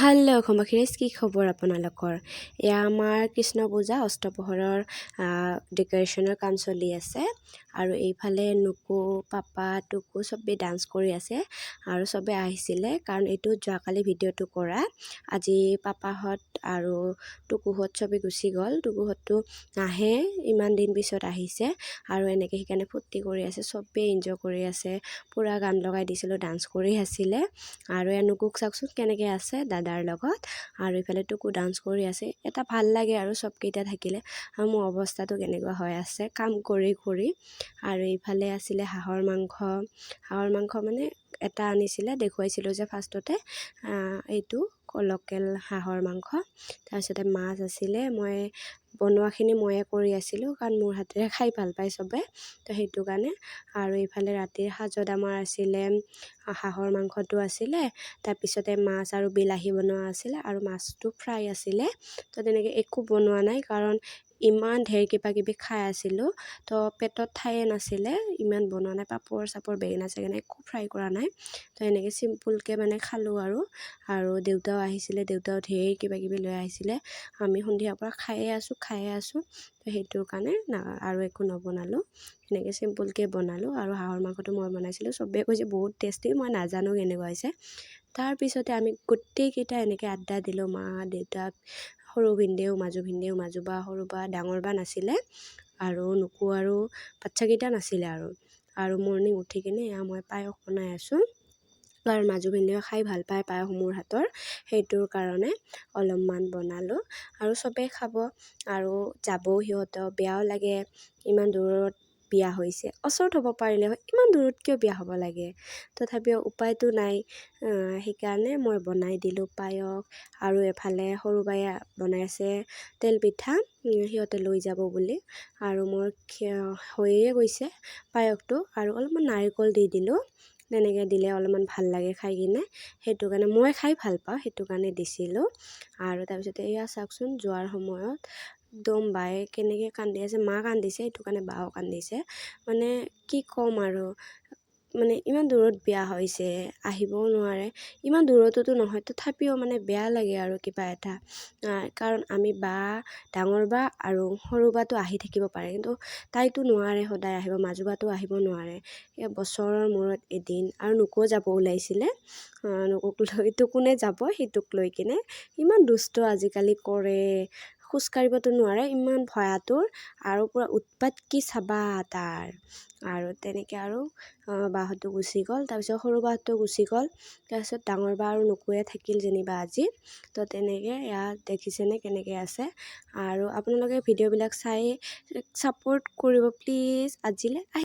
Hello' খমখিৰিজ, কি খবৰ আপোনালোকৰ? এয়া আমাৰ কৃষ্ণ পূজা অষ্টপ্ৰহৰৰ ডেক'ৰেশ্যনৰ কাম চলি আছে আৰু এইফালে নুকু পাপা টুকু চবেই ডান্স কৰি আছে আৰু চবেই আহিছিলে কাৰণ এইটো যোৱাকালি ভিডিঅ'টো কৰা। আজি পাপাহঁত আৰু টুকুহঁত চবেই গুচি গ'ল। টুকুহঁতটো নাহে, ইমান দিন পিছত আহিছে আৰু এনেকৈ সেইকাৰণে ফূৰ্তি কৰি আছে, চবেই এনজয় কৰি আছে। পূৰা গান লগাই দিছিলোঁ, ডান্স কৰি আছিলে আৰু নুকুক চাওকচোন কেনেকৈ আছে দাদাৰ লগত আৰু ইফালে টুকু ডান্স কৰি আছে। এটা ভাল লাগে আৰু চবকেইটা থাকিলে। আৰু মোৰ অৱস্থাটো কেনেকুৱা হৈ আছে কাম কৰি কৰি। আৰু ইফালে আছিলে হাঁহৰ মাংস মানে এটা আনিছিলে, দেখুৱাইছিলোঁ যে ফাৰ্ষ্টতে এইটো লোকেল হাঁহৰ মাংস। তাৰপিছতে মাছ আছিলে, মই বনোৱাখিনি ময়ে কৰি আছিলোঁ কাৰণ মোৰ হাতেৰে খাই ভাল পায় চবে, তো সেইটো কাৰণে। আৰু ইফালে ৰাতিৰ সাজত আমাৰ আছিলে হাঁহৰ মাংসটো আছিলে, তাৰপিছতে মাছ আৰু বিলাহী বনোৱা আছিলে আৰু মাছটো ফ্ৰাই আছিলে। তো তেনেকৈ একো বনোৱা নাই কাৰণ ইমান ঢেৰ কিবা কিবি খাই আছিলোঁ, তো পেটত ঠায়ে নাছিলে, ইমান বনোৱা নাই। পাপৰ চাপৰ বেঙেনা চেঙেনা একো ফ্ৰাই কৰা নাই, তো এনেকৈ চিম্পুলকৈ মানে খালোঁ। আৰু দেউতাও আহিছিলে, দেউতাও ঢেৰ কিবা কিবি লৈ আহিছিলে। আমি সন্ধিয়াৰ পৰা খায়ে আছোঁ, তো সেইটো কাৰণে আৰু একো নবনালোঁ, এনেকৈ চিম্পুলকৈ বনালোঁ। আৰু হাঁহৰ মাংসটো মই বনাইছিলোঁ, চবেই কৈছে বহুত টেষ্টি, মই নাজানো কেনেকুৱা হৈছে। তাৰপিছতে আমি গোটেইকেইটা এনেকৈ আড্ডা দিলোঁ, মা দেউতাক, সৰু ভিনদেউ, মাজু বা, সৰু বা, ডাঙৰ বা নাছিলে আৰু নুকু আৰু বাচ্চাকেইটা নাছিলে। আৰু মৰ্ণিং উঠি কিনে এয়া মই পায়স বনাই আছোঁ কাৰণ মাজু ভিনদেউ খাই ভাল পায় পায়স মোৰ হাতৰ, সেইটোৰ কাৰণে অলপমান বনালোঁ। আৰু চবেই খাব আৰু যাবও, সিহঁতেও বেয়াও লাগে ইমান দূৰত বিয়া হৈছে, ওচৰত হ'ব পাৰিলে হয়, ইমান দূৰত কিয় বিয়া হ'ব লাগে। তথাপিও উপায়তো নাই, সেইকাৰণে মই বনাই দিলোঁ পায়স। আৰু এফালে সৰু বায়ে বনাই আছে তেল পিঠা, সিহঁতে লৈ যাব বুলি। আৰু মোৰ হৈয়ে গৈছে পায়সটো, আৰু অলপমান নাৰিকল দি দিলোঁ, তেনেকৈ দিলে অলপমান ভাল লাগে খাই কিনে, সেইটো কাৰণে মই খাই ভাল পাওঁ, সেইটো কাৰণে দিছিলোঁ। আৰু তাৰপিছতে এয়া চাওকচোন, যোৱাৰ সময়ত একদম বায়ে কেনেকৈ কান্দি আছে, মা কান্দিছে, সেইটো কাৰণে বাও কান্দিছে। মানে কি ক'ম আৰু, মানে ইমান দূৰত বিয়া হৈছে, আহিবও নোৱাৰে, ইমান দূৰতোতো নহয়, তথাপিও মানে বেয়া লাগে আৰু কিবা এটা। কাৰণ আমি বা, ডাঙৰ বা আৰু সৰু বাটো আহি থাকিব পাৰে, কিন্তু তাইতো নোৱাৰে সদায় আহিব, মাজু বাটো আহিব নোৱাৰে, বছৰৰ মূৰত এদিন। আৰু নুকুও যাব ওলাইছিলে, নুকুক লৈ টুকুনে যাব, সিটোক লৈ কিনে। ইমান দুষ্ট আজিকালি কৰে, খোজকাঢ়িবতো নোৱাৰে, ইমান ভয়াতুৰ আৰু পূৰা উৎপাত, কি চাবা তাৰ। আৰু তেনেকৈ আৰু বাহঁতো গুচি গ'ল, তাৰপিছত সৰু বাহঁতো গুচি গ'ল, তাৰপিছত ডাঙৰ বা আৰু নুকুৱে থাকিল যেনিবা আজি। তো তেনেকৈ ইয়াত দেখিছেনে কেনেকৈ আছে। আৰু আপোনালোকে ভিডিঅ'বিলাক চাই ছাপোৰ্ট কৰিব প্লিজ। আজিলৈ